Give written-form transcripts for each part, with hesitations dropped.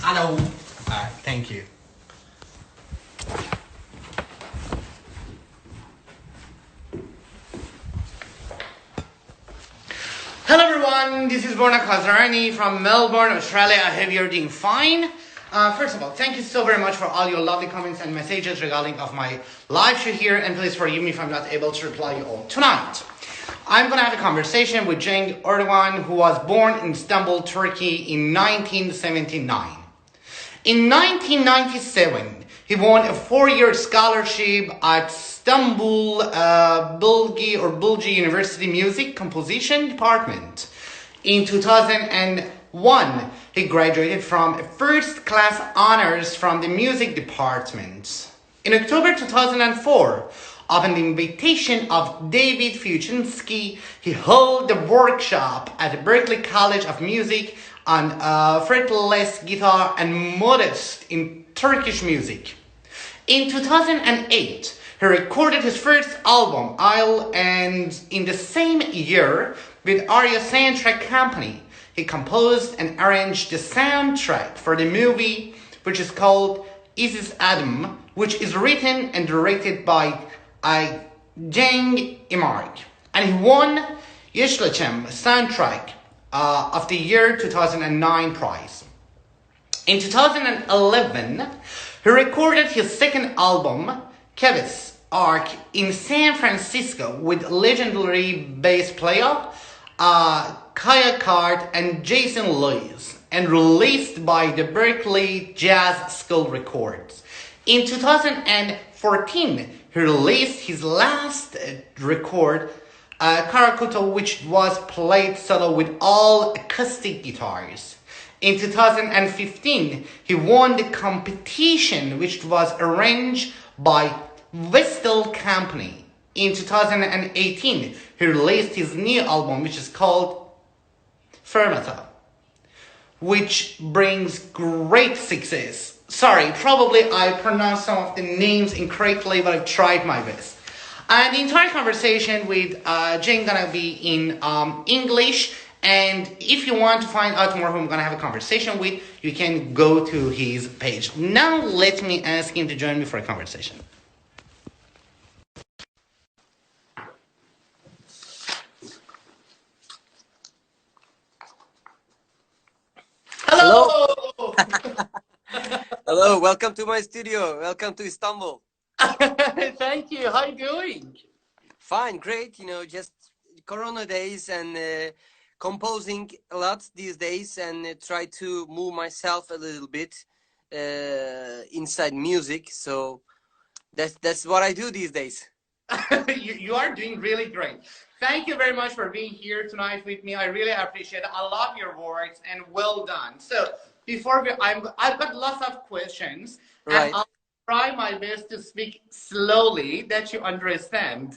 Hello. Thank you. Hello everyone, this is Borna Kazerani from Melbourne, Australia. I hope you're doing fine. First of all, thank you so very much for all your lovely comments and messages regarding of my live show here, and please forgive me if I'm not able to reply you all tonight. I'm going to have a conversation with Cenk Erdoğan, who was born in Istanbul, Turkey in 1979. In 1997, he won a 4-year scholarship at Istanbul Bilgi University Music Composition Department. In 2001, he graduated from first-class honors from the music department. In October 2004, upon the invitation of David Fiuczynski, he held a workshop at the Berklee College of Music on fretless guitar and modest in Turkish music. In 2008, he recorded his first album, Isle, and in the same year, with Aria soundtrack company, he composed and arranged the soundtrack for the movie, which is called Issız Adam, which is written and directed by Cenk Erdoğan, and he won Yeşilçam soundtrack of the year 2009 prize. In 2011, he recorded his second album, Kavis, in San Francisco with legendary bass player Kai Eckhardth and Jason Lewis, and released by the Berkeley Jazz School Records. In 2014, he released his last record, Kutu, which was played solo with all acoustic guitars. In 2015, he won the competition, which was arranged by Vestel company. In 2018, he released his new album, which is called Fermata, which brings great success. Sorry, probably I pronounced some of the names incorrectly, but I've tried my best. And the entire conversation with Cenk gonna be in English. And if you want to find out more who I'm gonna have a conversation with, you can go to his page. Now let me ask him to join me for a conversation. Hello! Hello, welcome to my studio. Welcome to Istanbul. Thank you. How are you doing? Fine, great. You know, just Corona days and composing a lot these days, and try to move myself a little bit inside music. So that's what I do these days. You are doing really great. Thank you very much for being here tonight with me. I really appreciate it. I love your works and well done. So before I've got lots of questions, right. And I'll try my best to speak slowly that you understand.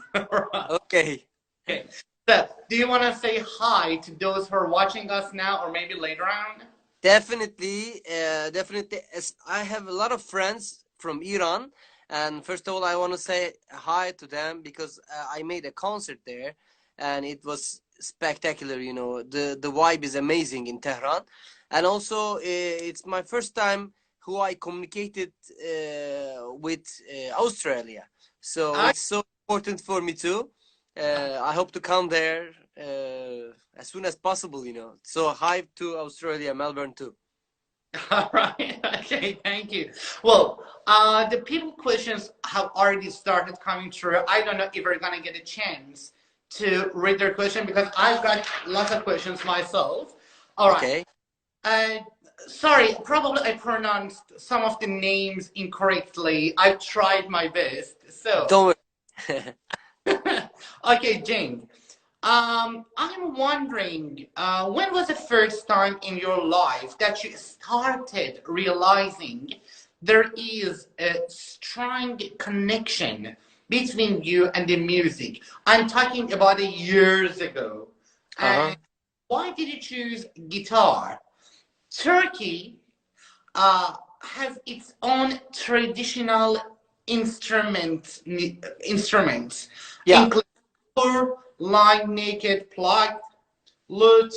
Okay. Okay. So do you want to say hi to those who are watching us now or maybe later on? Definitely, definitely. As I have a lot of friends from Iran, and first of all, I want to say hi to them because I made a concert there, and it was spectacular. You know, the vibe is amazing in Tehran, and also it's my first time who I communicated with Australia, so it's so important for me too. I hope to come there as soon as possible. You know, so hi to Australia, Melbourne too. All right. Okay. Thank you. Well, the people questions have already started coming through. I don't know if we're gonna get a chance to read their question because I've got lots of questions myself. All right. Okay. Sorry, probably I pronounced some of the names incorrectly. I tried my best. So. Don't worry. Okay, Cenk. I'm wondering, when was the first time in your life that you started realizing there is a strong connection between you and the music? I'm talking about years ago. And why did you choose guitar? Turkey has its own traditional instruments, including line, naked, plucked, lute,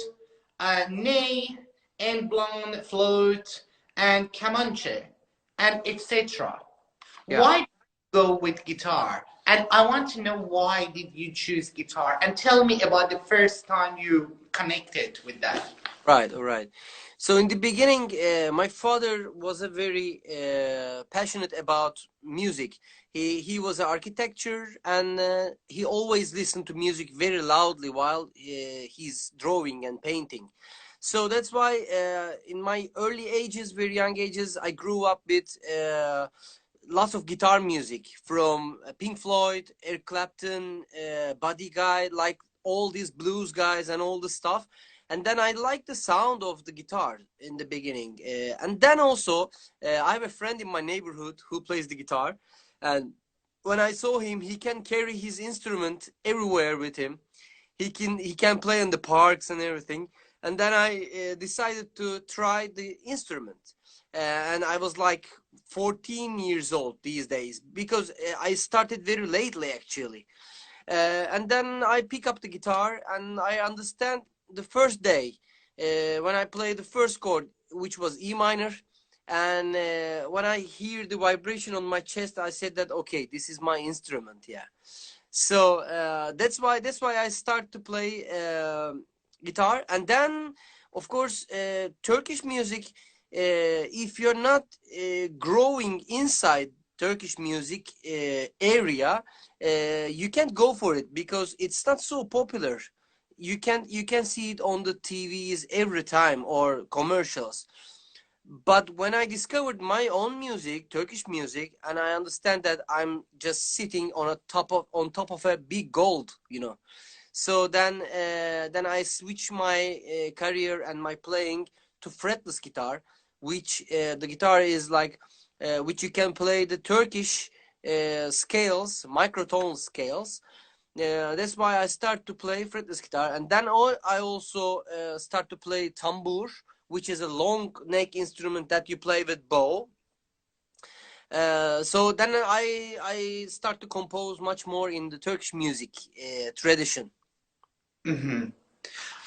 ney, and blown flute, and kamanche and etc. Yeah. Why go with guitar? And I want to know, why did you choose guitar? And tell me about the first time you connected with that. Right, all right. So in the beginning, my father was a very passionate about music. He was an architecture, and he always listened to music very loudly while he's drawing and painting. So that's why in my early ages, very young ages, I grew up with lots of guitar music from Pink Floyd, Eric Clapton, Buddy Guy, like all these blues guys and all the stuff. And then I liked the sound of the guitar in the beginning. And then also, I have a friend in my neighborhood who plays the guitar. And when I saw him, he can carry his instrument everywhere with him. He can play in the parks and everything. And then I decided to try the instrument. And I was like 14 years old these days, because I started very lately actually. And then I pick up the guitar, and I understand the first day when I played the first chord, which was E minor, and when I hear the vibration on my chest, I said that, okay, this is my instrument. Yeah. So that's why I start to play guitar. And then of course Turkish music, if you're not growing inside Turkish music area, you can't go for it, because it's not so popular. You can see it on the TVs every time, or commercials. But when I discovered my own music, Turkish music, and I understand that I'm just sitting on top of a big gold, you know. So then I switch my career and my playing to fretless guitar, which the guitar is like which you can play the Turkish scales, microtonal scales. That's why I start to play fretless guitar. And then I also start to play tambur, which is a long neck instrument that you play with bow. So then I start to compose much more in the Turkish music tradition. Mm-hmm.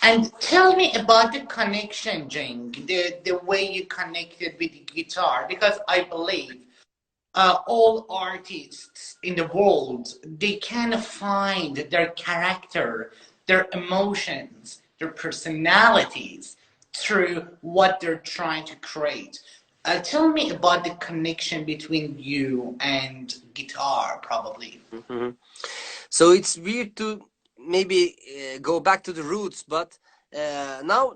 And tell me about the connection, Cenk, the way you connected with the guitar, because I believe all artists in the world, they can find their character, their emotions, their personalities through what they're trying to create. Tell me about the connection between you and guitar, probably. Mm-hmm. So it's weird to maybe go back to the roots, but now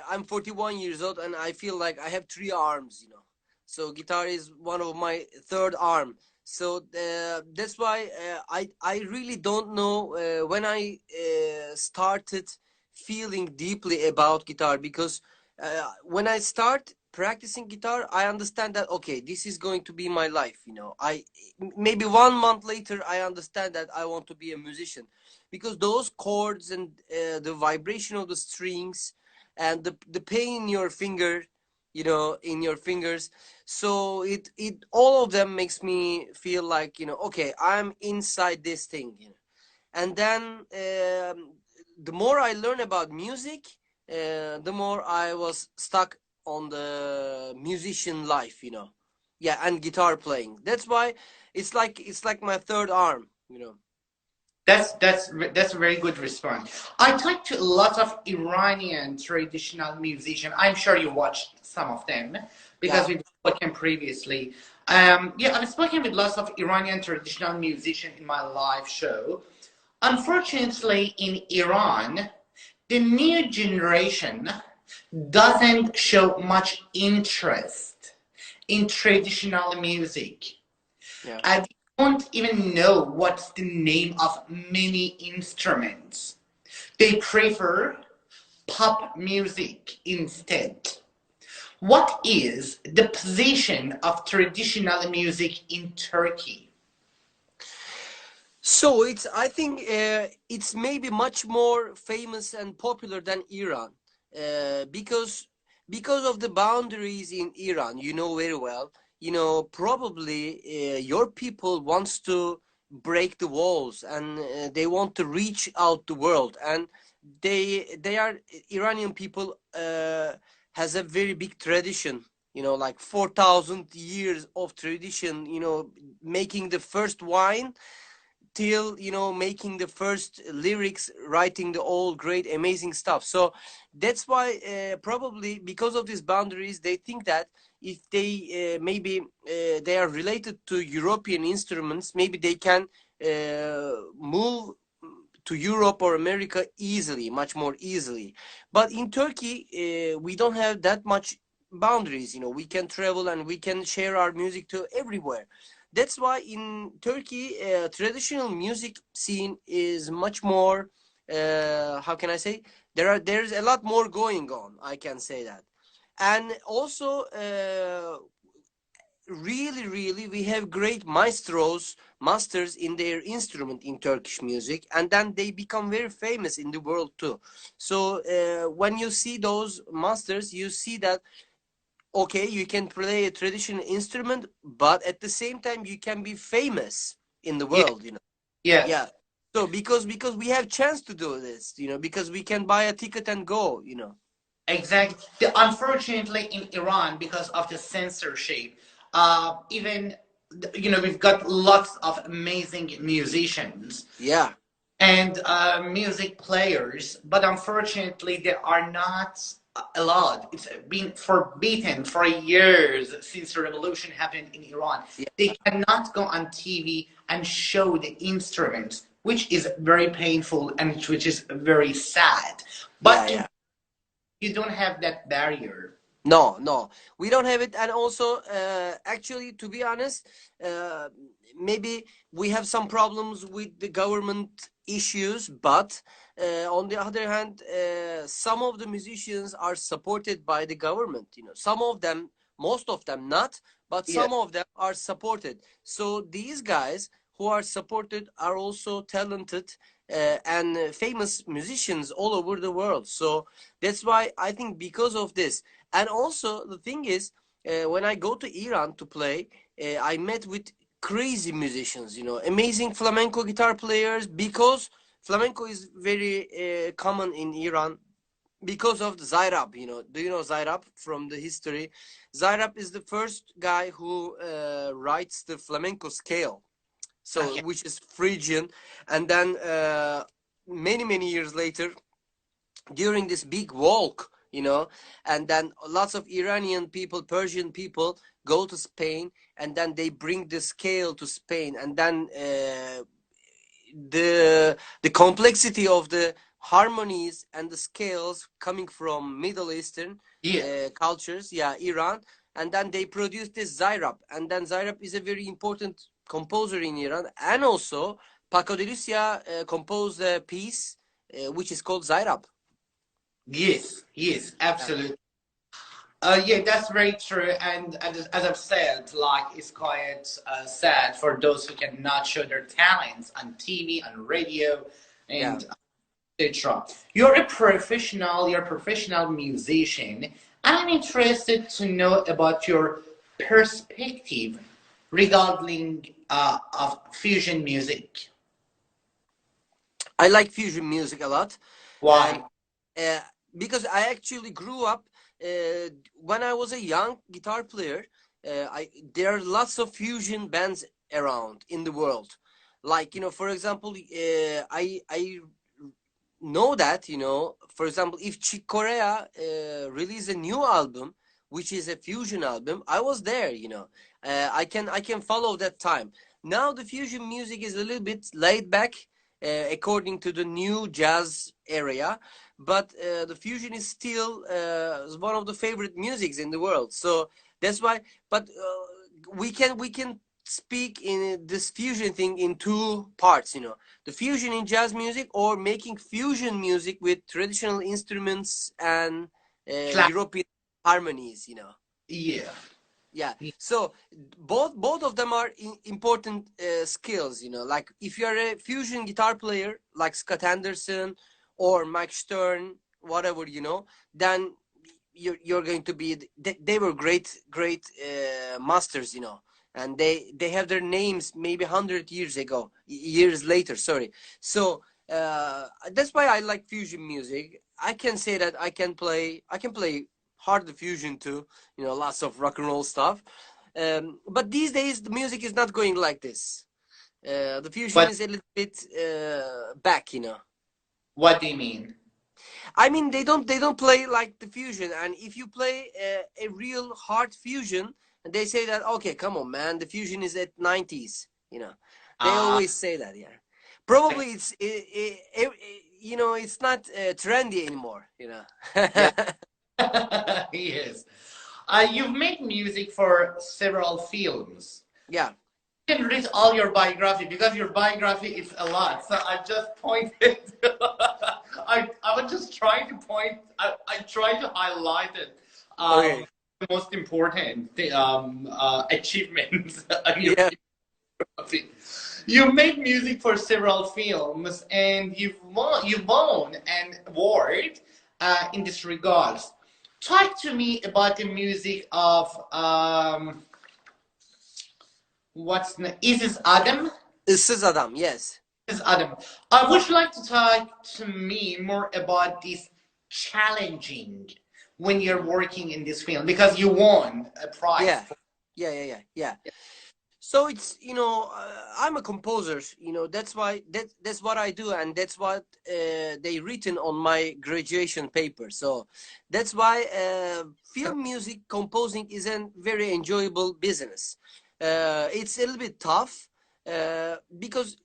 I'm 41 years old, and I feel like I have 3 arms, you know. So guitar is one of my third arm. So that's why I really don't know when I started feeling deeply about guitar, because when I start practicing guitar, I understand that, okay, this is going to be my life, you know. Maybe 1 month later, I understand that I want to be a musician, because those chords and the vibration of the strings and the pain in your finger, you know, in your fingers. So it all of them makes me feel like, you know, okay, I'm inside this thing, you know. And then the more I learn about music, the more I was stuck on the musician life, you know. Yeah, and guitar playing. That's why it's like my third arm, you know. That's a very good response. I talked to a lot of Iranian traditional musicians. I'm sure you watched some of them because Yeah. we've spoken previously. Yeah, I've spoken with lots of Iranian traditional musicians in my live show. Unfortunately, in Iran, the new generation doesn't show much interest in traditional music. Yeah. I don't even know what's the name of many instruments. They prefer pop music instead. What is the position of traditional music in Turkey? So I think it's maybe much more famous and popular than Iran, because of the boundaries in Iran. You know very well. You know, probably your people wants to break the walls, and they want to reach out the world, and they are Iranian people has a very big tradition you know, like 4,000 years of tradition, you know, making the first wine till, you know, making the first lyrics, writing the all great amazing stuff. So that's why probably because of these boundaries, they think that if they maybe they are related to European instruments, maybe they can move to Europe or America easily, much more easily. But in Turkey, we don't have that much boundaries. You know, we can travel and we can share our music to everywhere. That's why in Turkey, traditional music scene is much more. How can I say? There's a lot more going on. I can say that, and also really we have great maestros, masters in their instrument in Turkish music, and then they become very famous in the world too. So when you see those masters, you see that okay, you can play a traditional instrument, but at the same time you can be famous in the Yeah. world, you know. Yes. Yeah. So because we have chance to do this, you know, because we can buy a ticket and go, you know. Exactly. Unfortunately, in Iran, because of the censorship, even we've got lots of amazing musicians Yeah. and music players, but unfortunately, they are not allowed. It's been forbidden for years since the revolution happened in Iran. Yeah. They cannot go on TV and show the instruments, which is very painful and which is very sad. Yeah, But yeah. you don't have that barrier. No, no, we don't have it. And also, actually, to be honest, uh, maybe we have some problems with the government issues, but on the other hand, some of the musicians are supported by the government. You know, some of them, most of them not, but Yeah. some of them are supported. So these guys who are supported are also talented and famous musicians all over the world. So that's why I think because of this. And also the thing is, when I go to Iran to play, I met with crazy musicians, you know, amazing flamenco guitar players, because flamenco is very common in Iran because of the Zayrab, you know. Do you know Zayrab from the history? Zayrab is the first guy who writes the flamenco scale, so Okay. which is Phrygian, and then many years later, during this big walk, you know, and then lots of Iranian people, Persian people go to Spain, and then they bring the scale to Spain, and then the complexity of the harmonies and the scales coming from Middle Eastern Yeah. cultures, yeah, Iran, and then they produce this Zayrab, and then Zayrab is a very important composer in Iran, and also Paco de Lucia composed a piece which is called Zayrab. Yes. Yes. Absolutely. Yeah, that's very true. And as I've said, like it's quite sad for those who cannot show their talents on TV, on radio, Yeah. and etc. You're a professional musician. I'm interested to know about your perspective regarding of fusion music. I like fusion music a lot, and Why? uh, because I actually grew up when I was a young guitar player. There are lots of fusion bands around in the world. Like, you know, for example, I know that, you know, for example, if Chick Corea release a new album, which is a fusion album, I was there, you know. I can follow that time. Now the fusion music is a little bit laid back, according to the new jazz area, but the fusion is still one of the favorite musics in the world. So that's why. But we can speak in this fusion thing in two parts, you know, the fusion in jazz music, or making fusion music with traditional instruments and Clap. European harmonies, you know. Yeah. Yeah, so both of them are important skills, you know. Like if you're a fusion guitar player like Scott Anderson or Mike Stern, whatever, you know, then you're going to be, they were great masters, you know, and they have their names maybe 100 years ago, years later, sorry. So that's why I like fusion music. I can say that I can play hard fusion too, you know, lots of rock and roll stuff. But these days the music is not going like this. The fusion is a little bit back, you know. What do you mean? I mean, they don't play like the fusion, and if you play a real hard fusion, they say that, okay, come on, man, the fusion is at 90s, you know. They always say that, yeah. Probably it's you know, it's not trendy anymore, you know. Yeah. Yes. You've made music for several films. Yeah. You can read all your biography because your biography is a lot. So I just pointed. I was just trying to point. I tried to highlight it. Okay. The most important achievements of your Yeah. biography. You made music for several films, and you've won an award in this regards. Talk to me about the music of what's the Issız Adam? Issız Adam, yes. Issız Adam. I would you like to talk to me more about this challenging when you're working in this film because you won a prize. Yeah. So it's, you know, I'm a composer, you know, that's why that's what I do, and that's what they written on my graduation paper. So that's why film music composing is a very enjoyable business. It's a little bit tough because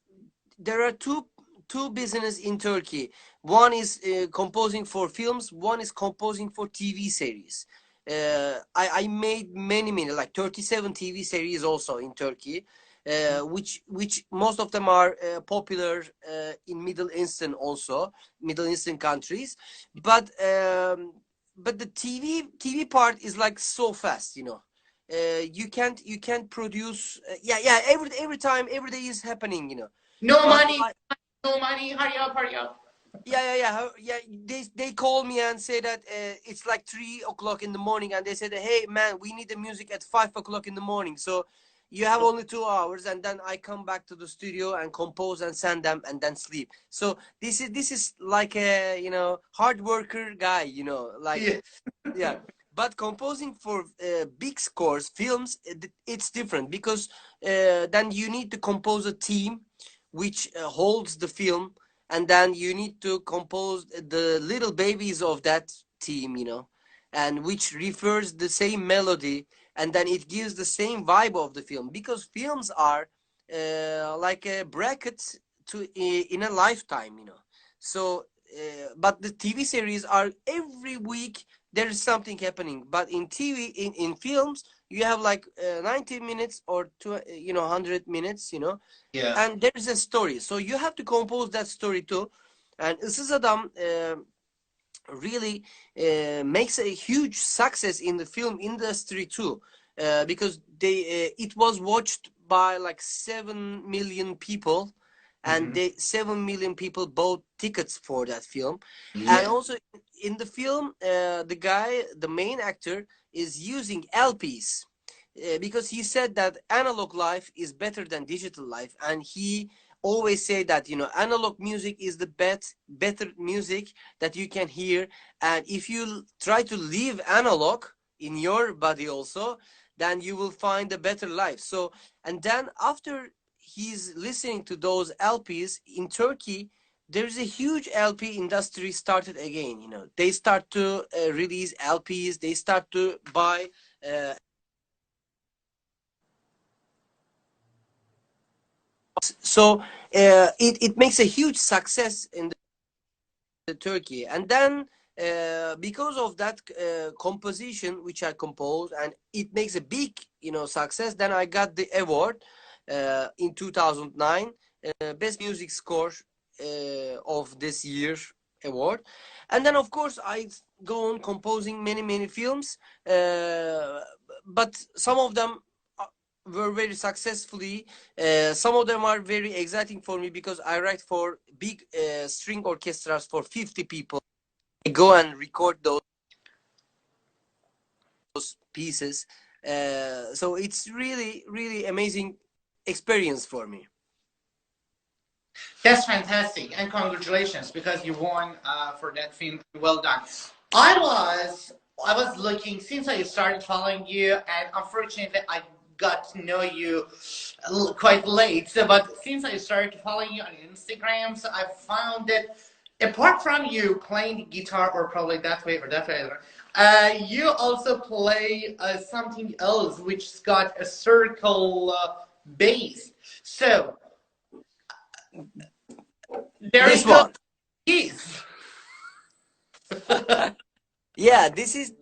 there are two business in Turkey. One is composing for films, one is composing for TV series. I made many like 37 TV series also in Turkey, which most of them are popular in Middle Eastern countries, but the TV part is like so fast, you know. You can't produce every time, every day is happening, you know. No money, no money. Hurry up. Yeah. They call me and say that it's like 3 o'clock in the morning, and they said, hey man, we need the music at 5 o'clock in the morning, so you have only 2 hours, and then I come back to the studio and compose and send them and then sleep. So this is like a, you know, hard worker guy, you know, like yeah. But composing for big scores, films, it's different because then you need to compose a team which holds the film, and then you need to compose the little babies of that team, you know, and which refers the same melody, and then it gives the same vibe of the film, because films are like a bracket to in a lifetime, you know. So but the TV series are every week there is something happening, but in TV, in films, you have like 90 minutes or 100 minutes, you know. Yeah. And there is a story, so you have to compose that story too. And Issız Adam really makes a huge success in the film industry too, because it was watched by like 7 million people, and 7 million people bought tickets for that film. Yeah. And also in the film, the main actor is using LPs, because he said that analog life is better than digital life, and he always say that, you know, analog music is the better music that you can hear, and if you try to live analog in your body also, then you will find a better life. So, and then after he's listening to those LPs in Turkey, there's a huge LP industry started again, you know. They start to release LPs, they start to buy so it makes a huge success in the Turkey. And then because of that composition which I composed, and it makes a big, you know, success, then I got the award in 2009, best music score of this year award. And then of course I go on composing many films, but some of them were very successfully. Some of them are very exciting for me because I write for big string orchestras for 50 people. I go and record those pieces. So it's really amazing experience for me. That's fantastic, and congratulations because you won for that film. Well done. I was I was looking since I started following you, and unfortunately, I got to know you quite late. So, but since I started following you on Instagram, so I found that apart from you playing guitar, or probably that way, you also play something else which's got a circle bass. So there This is a one. piece. Yeah, this is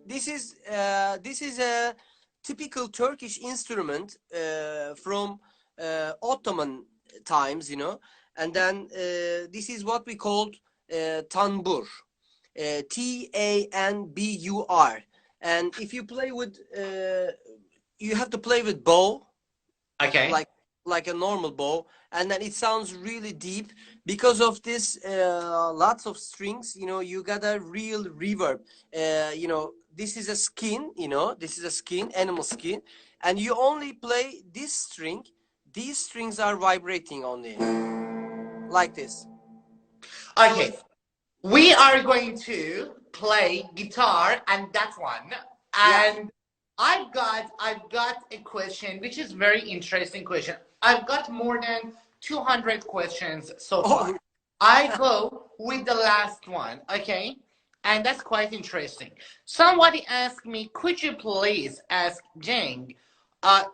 a typical Turkish instrument from Ottoman times, you know. And then this is what we called tanbur, Tanbur. And if you play with, you have to play with bow, Okay. like a normal bow, and then it sounds really deep because of this lots of strings. You know, you got a real reverb. You know, this is a skin, you know, this is a skin, animal skin, and you only play this string. These strings are vibrating only like this. Okay. We are going to play guitar and that one. Yeah. And I've got a question which is very interesting question. I've got more than 200 questions so far. Oh, I go with the last one, okay? And that's quite interesting. Somebody asked me, could you please ask Cenk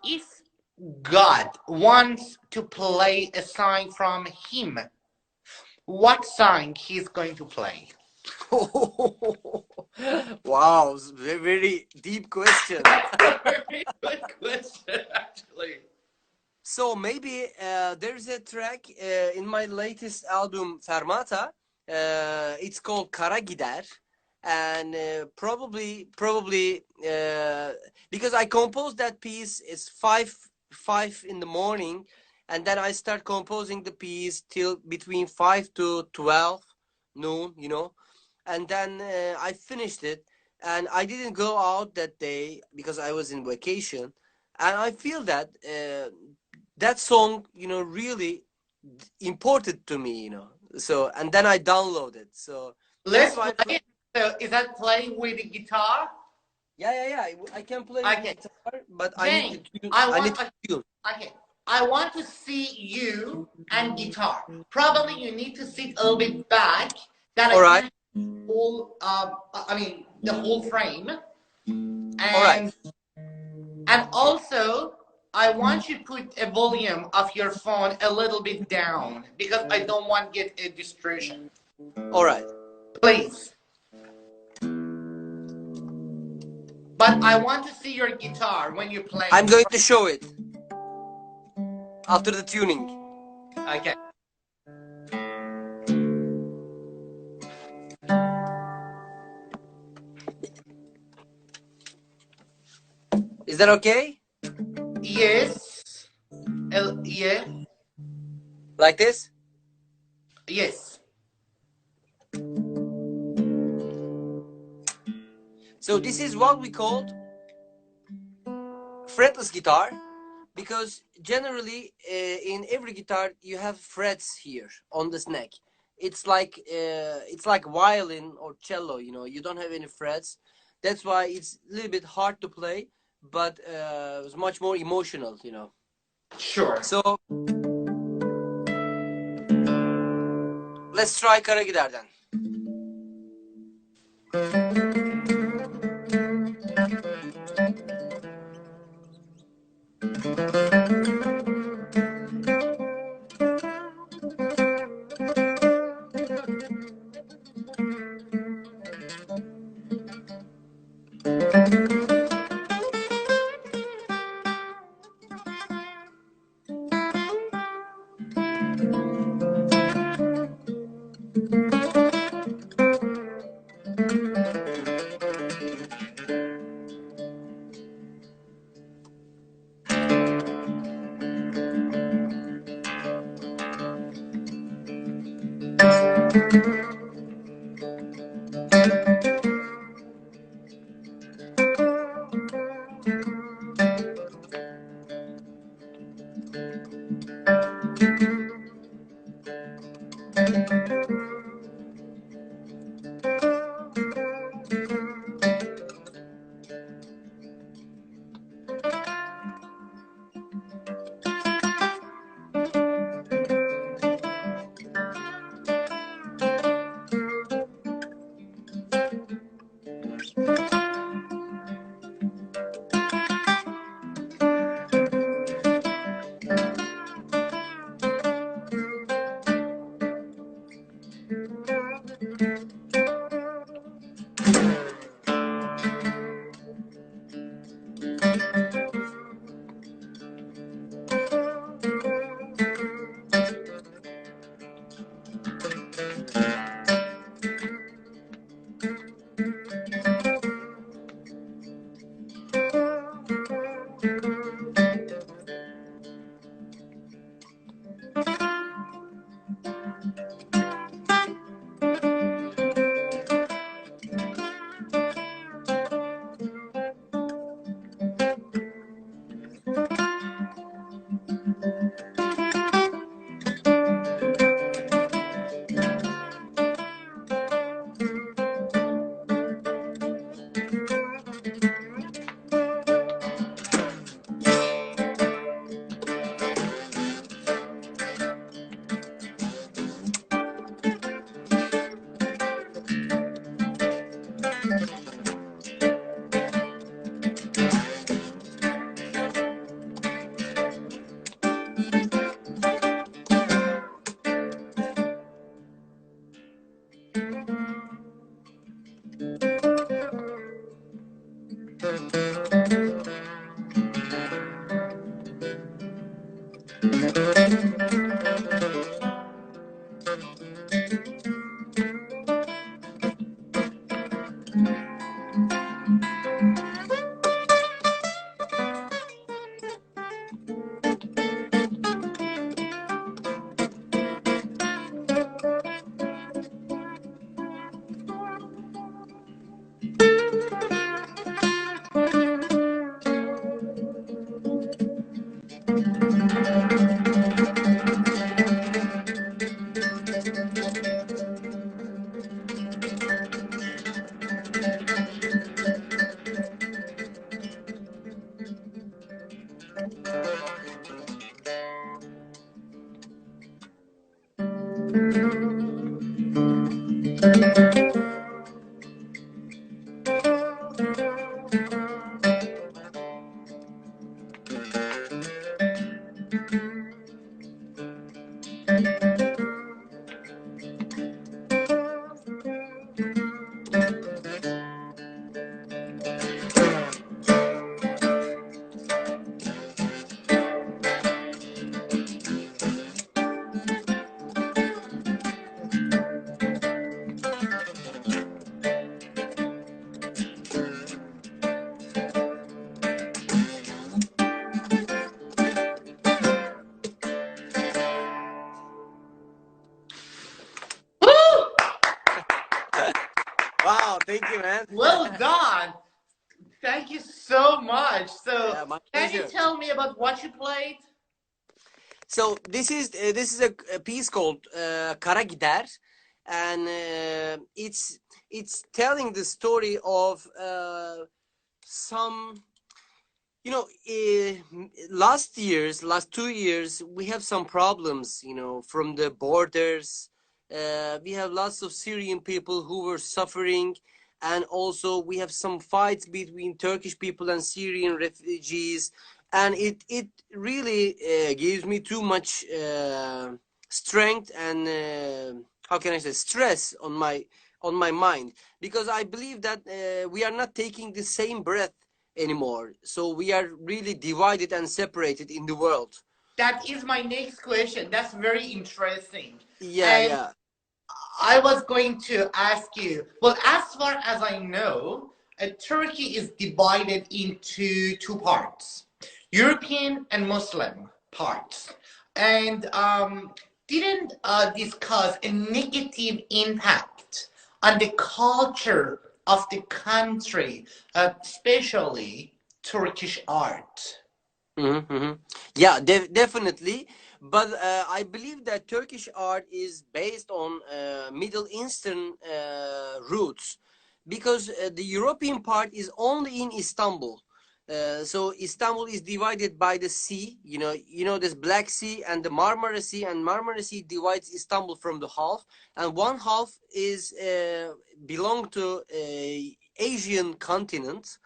if God wants to play a song from him, what song he's going to play? wow, very, very deep question. Very good question, actually. So maybe there's a track in my latest album Fermata. It's called Kara Gider, and probably because I composed that piece, it's five in the morning, and then I start composing the piece till between 5 to 12 noon, you know, and then I finished it, and I didn't go out that day because I was in vacation, and I feel that that song, you know, really important to me, you know. So, and then I downloaded. So that's Let's why. play it. So is that playing with the guitar? Yeah. I can play Okay. guitar, but I need to Cenk, tune. I I need want to tune. okay. I want to see you and guitar. Probably you need to sit a little bit back that All I right. can whole I mean the whole frame. All right. And also I want you to put a volume of your phone a little bit down because I don't want to get a distraction. All right. Please. But I want to see your guitar when you play. I'm going to show it after the tuning. Okay. Is that okay? Yes. Yeah. Like this? Yes. So this is what we called fretless guitar, because generally in every guitar you have frets here on this neck. It's like violin or cello, you know, you don't have any frets. That's why it's a little bit hard to play, but it's much more emotional, you know. Sure. So let's try Kara Gider then. Wow, thank you, man. Well done. Thank you so much. So, Yeah, my can you pleasure. tell me about what you played? So this is a piece called Kara Gider, and it's telling the story of some, you know, last 2 years we have some problems, you know, from the borders. We have lots of Syrian people who were suffering, and also we have some fights between Turkish people and Syrian refugees, and it really gives me too much strength and how can I say, stress on my mind, because I believe that we are not taking the same breath anymore, so we are really divided and separated in the world. That is my next question. That's very interesting. Yeah, And yeah. I was going to ask you, well, as far as I know, Turkey is divided into two parts, European and Muslim parts. And didn't discuss a negative impact on the culture of the country, especially Turkish art. Yeah, definitely. But I believe that Turkish art is based on Middle Eastern roots, because the European part is only in Istanbul. So Istanbul is divided by the sea, you know this Black Sea and the Marmara Sea, and Marmara Sea divides Istanbul from the half, and one half is belong to Asian continent,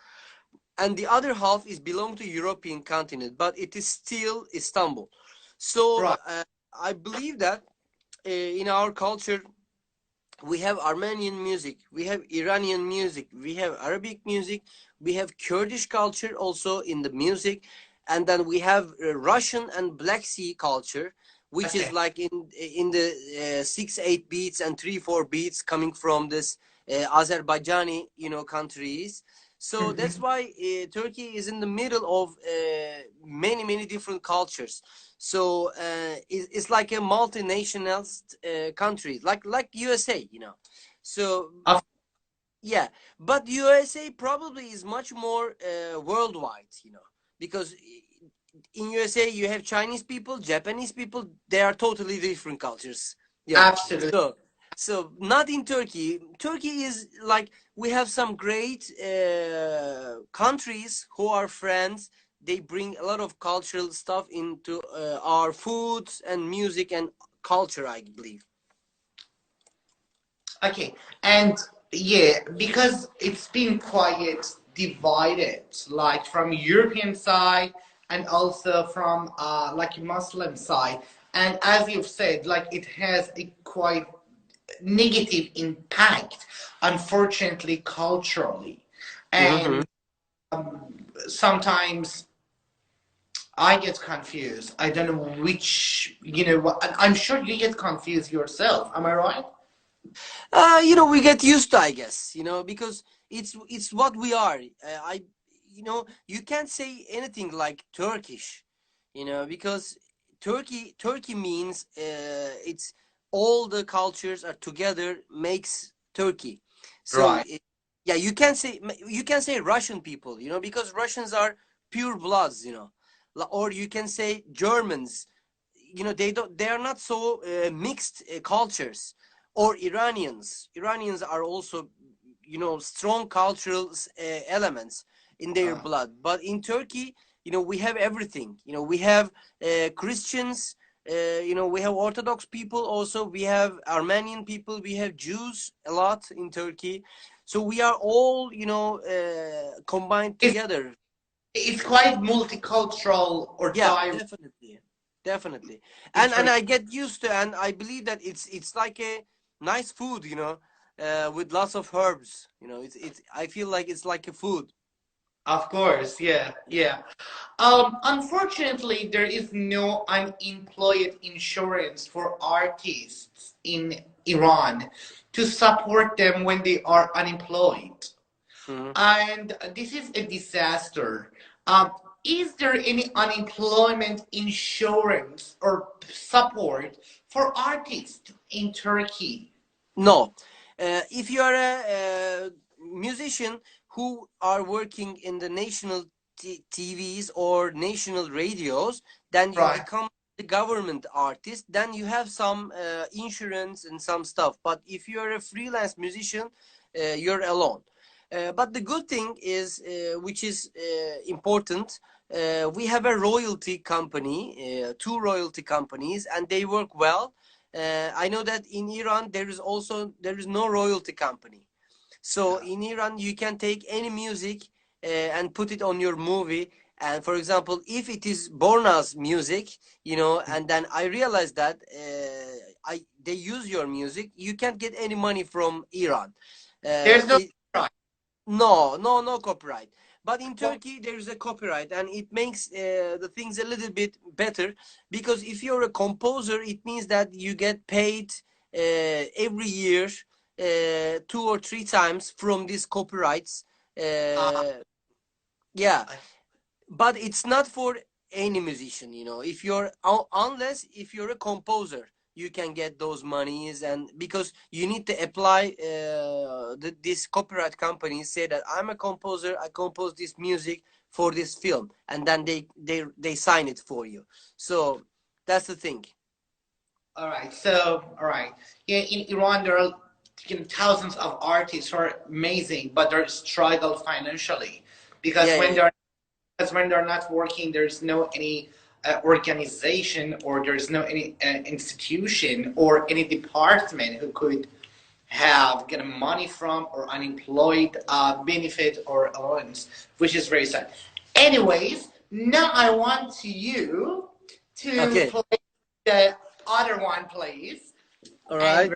and the other half is belong to European continent, but it is still Istanbul. So Right. I believe that in our culture we have Armenian music, we have Iranian music, we have Arabic music, we have Kurdish culture also in the music, and then we have Russian and Black Sea culture, which is Okay. like in the 6/8 beats and 3/4 beats coming from this Azerbaijani, countries. So that's why Turkey is in the middle of many different cultures. So it's like a multinational country, like USA, So Of yeah, but USA probably is much more worldwide, because in USA you have Chinese people, Japanese people. They are totally different cultures. Yeah. Absolutely. So not in Turkey. Turkey is like, we have some great countries who are friends. They bring a lot of cultural stuff into our foods and music and culture, I believe. Okay. And yeah, because it's been quite divided, like from European side and also from like Muslim side. And as you've said, like it has a quite negative impact, unfortunately, culturally. Mm-hmm. And sometimes I get confused. I don't know which, I'm sure you get confused yourself. Am I right? We get used to, I guess, because it's what we are. You can't say anything like Turkish, because Turkey means it's all the cultures are together makes Turkey. So Right. yeah, you can say Russian people, because Russians are pure bloods, or you can say Germans, they are not so mixed cultures, or Iranians are also, strong cultural elements in their blood. But in Turkey, we have everything. We have Christians, We have Orthodox people also, we have Armenian people, we have Jews a lot in Turkey. So we are all, combined It's, together. it's quite multicultural or Yeah, diverse. definitely. It's And very, I get used to, and I believe that it's like a nice food, with lots of herbs. It's I feel like it's like a food. of course, yeah, yeah. Unfortunately, there is no unemployed insurance for artists in Iran to support them when they are unemployed. Mhm. And this is a disaster. Um, is there any unemployment insurance or support for artists in Turkey? No. If you are a musician who are working in the national TVs or national radios, then you Right. become the government artist. Then you have some insurance and some stuff. But if you are a freelance musician, you're alone. But the good thing is, which is important, we have a royalty company, two royalty companies, and they work well. I know that in Iran there is no royalty company. So in Iran you can take any music and put it on your movie. And for example, if it is Borna's music, and then I realized that they use your music, you can't get any money from Iran. There's no It, right. no copyright. But in Turkey, there is a copyright, and it makes the things a little bit better, because if you're a composer, it means that you get paid every year, 2 or 3 times from these copyrights. Uh, Uh, yeah, but it's not for any musician, if you're unless if you're a composer, you can get those monies. And because you need to apply, this copyright companies say that I'm a composer, I compose this music for this film, and then they sign it for you. So that's the thing. all right. So, all right. Yeah, in Iran, there are thousands of artists who are amazing, but they struggle financially because Yeah, yeah, when they're not working, there's no any organization, or there's no any institution or any department who could have get money from, or unemployed benefit or allowance, which is very sad. Anyways, now I want you yeah. to Okay, play the other one, please. all right. And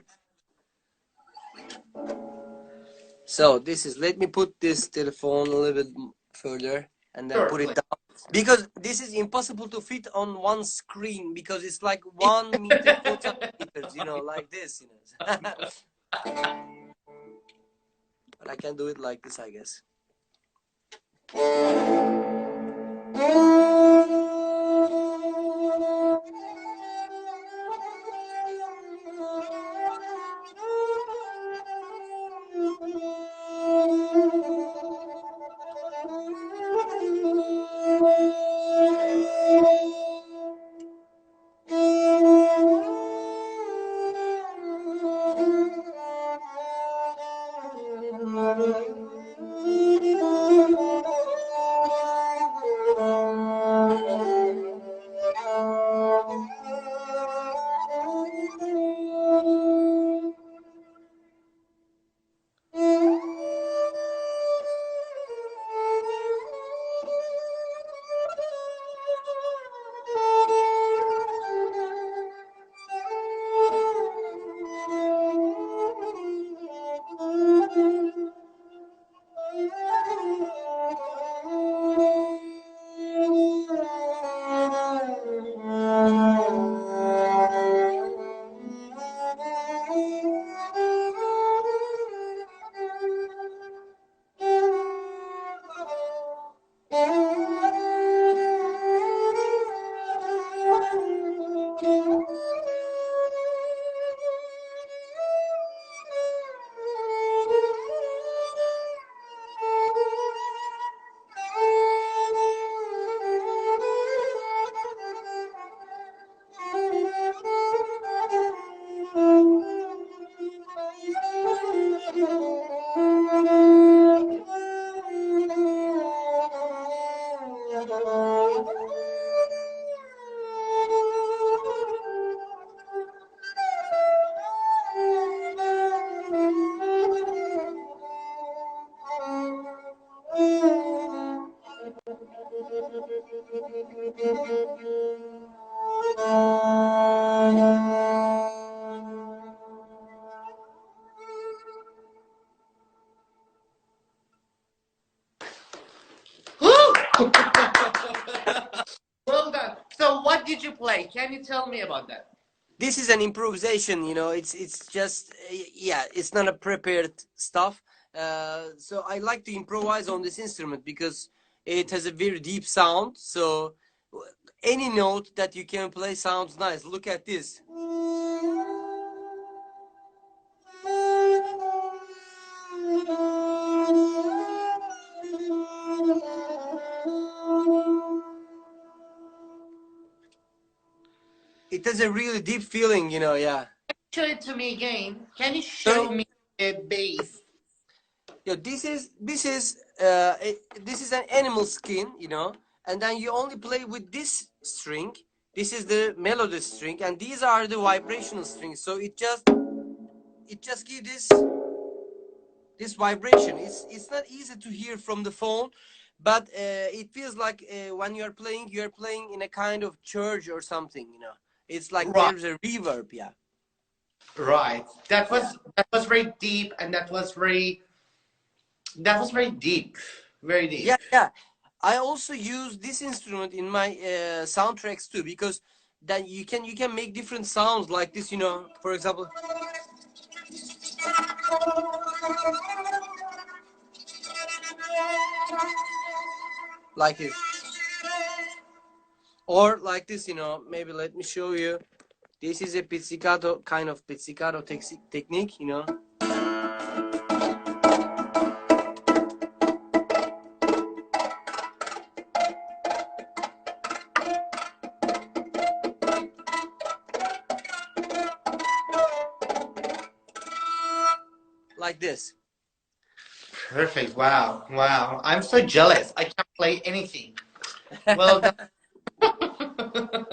So this is, let me put this telephone a little bit further and then sure, put it please. down, because this is impossible to fit on one screen, because it's like 1 meter, 4 meters, like this, But I can do it like this, I guess. what did you play? Can you tell me about that? This is an improvisation, you know. It's just yeah, it's not a prepared stuff. So I like to improvise on this instrument because it has a very deep sound. So any note that you can play sounds nice. Look at this. It has a really deep feeling, you know. Yeah. Show it to me again. Can you show me the bass? Yeah, this is an animal skin, you know, and then you only play with this string. This is the melody string, and these are the vibrational strings. So it just gives this vibration. It's not easy to hear from the phone, but it feels like when you're playing in a kind of church or something, you know. It's like there's a reverb, yeah. Right. That was very deep, and that was very deep. Very deep. Yeah, yeah. I also use this instrument in my soundtracks too, because then you can make different sounds like this, you know. For example, like this, or like this, you know. Maybe let me show you. This is a pizzicato, kind of pizzicato technique, you know. Like this. Perfect. Wow. Wow. I'm so jealous. I can't play anything. Well done.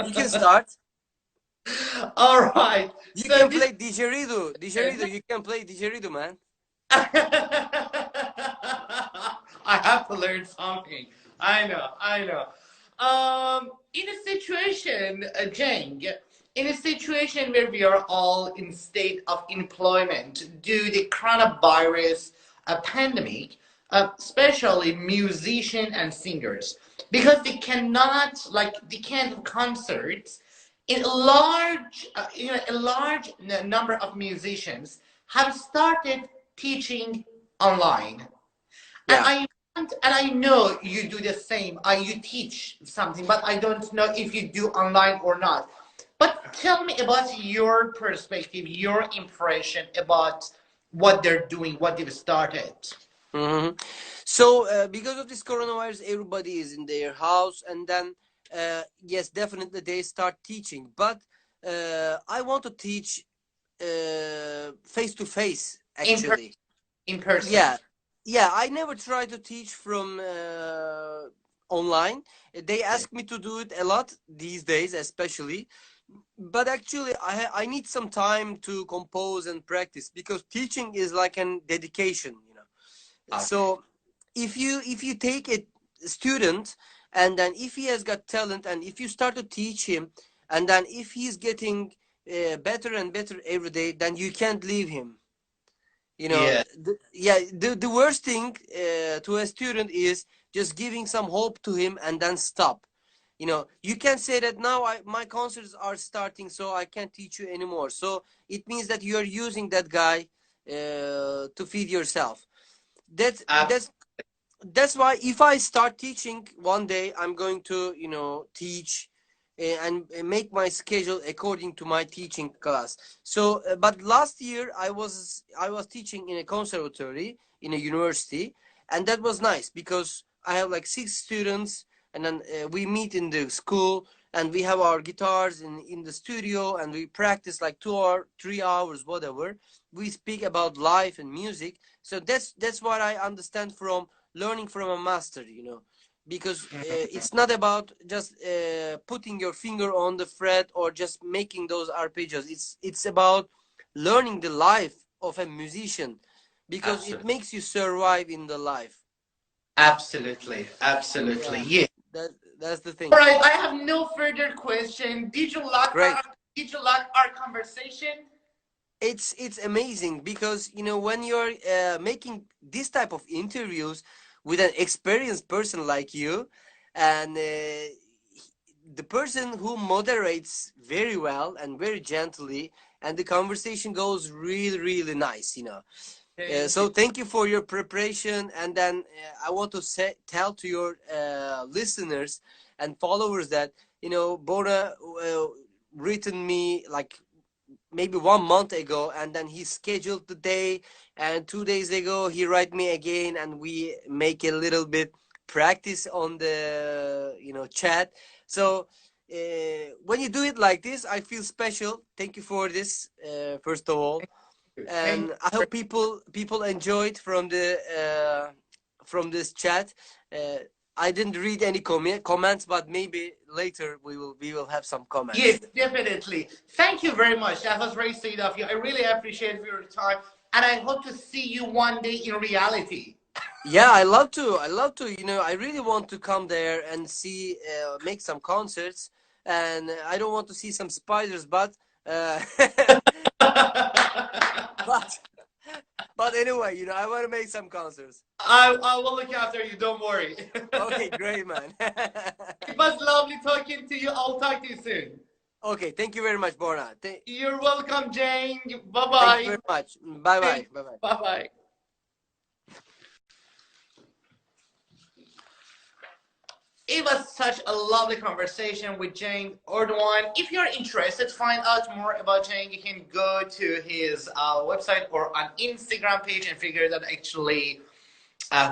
You can start. All right. You can play didgeridoo. Didgeridoo. You can play didgeridoo, man. I have to learn something. I know. In a situation, Cenk, in a situation where we are all in state of employment due to the coronavirus pandemic, especially musicians and singers, because they can't have concerts. A large number of musicians have started teaching online, Yeah. and I know you do the same. You teach something, but I don't know if you do online or not. But tell me about your perspective, your impression about what they're doing, what they've started. Mm-hmm. So because of this coronavirus, everybody is in their house, and then yes, definitely they start teaching. But I want to teach face to face, actually. In person. Yeah, yeah. I never try to teach from online. They ask me to do it a lot these days, especially. But actually, I need some time to compose and practice, because teaching is like an dedication, you know. Okay. So if you take a student, and then if he has got talent, and if you start to teach him, and then if he's getting better and better every day, then you can't leave him. You know, the worst thing to a student is just giving some hope to him and then stop. You know, you can say that now my concerts are starting, so I can't teach you anymore. So it means that you are using that guy to feed yourself. That's why if I start teaching one day, I'm going to, you know, teach and make my schedule according to my teaching class. So, but last year I was teaching in a conservatory in a university, and that was nice because I have like 6 students, and then we meet in the school, and we have our guitars in the studio, and we practice like 2 or 3 hours, whatever. We speak about life and music. So that's what I understand from learning from a master, you know, because it's not about just putting your finger on the fret or just making those arpeggios. It's about learning the life of a musician, because Absolutely. it makes you survive in the life. Absolutely. Yeah. That's the thing. All right, I have no further question. Did you like our conversation? It's amazing, because you know, when you're making this type of interviews with an experienced person like you, and the person who moderates very well and very gently, and the conversation goes really, really nice, you know. So thank you for your preparation, and then I want to tell to your listeners and followers that, you know, Borna written me like maybe 1 month ago, and then he scheduled the day, and 2 days ago he write me again, and we make a little bit practice on the, you know, chat. So when you do it like this, I feel special. Thank you for this, first of all. And I hope people enjoyed from the from this chat. I didn't read any comments, but maybe later we will have some comments. Yes, definitely. Thank you very much. That was very sweet of you. I really appreciate your time, and I hope to see you one day in reality. Yeah, I love to. I love to. You know, I really want to come there and see, make some concerts. And I don't want to see some spiders, but but anyway, you know, I want to make some concerts. I will look after you. Don't worry. Okay, great, man. It was lovely talking to you. I'll talk to you soon. Okay, thank you very much, Borna. You're welcome, Jane. Bye bye. Thank you very much. Bye bye. Bye bye. Bye bye. It was such a lovely conversation with Cenk Erdoğan. If you're interested to find out more about Cenk, you can go to his website or on Instagram page and figure out actually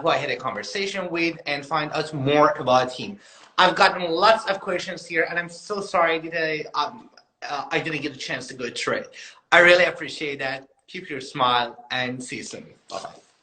who I had a conversation with and find out more about him. I've gotten lots of questions here, and I'm so sorry that I didn't get a chance to go through it. I really appreciate that. Keep your smile and see you soon. Bye-bye.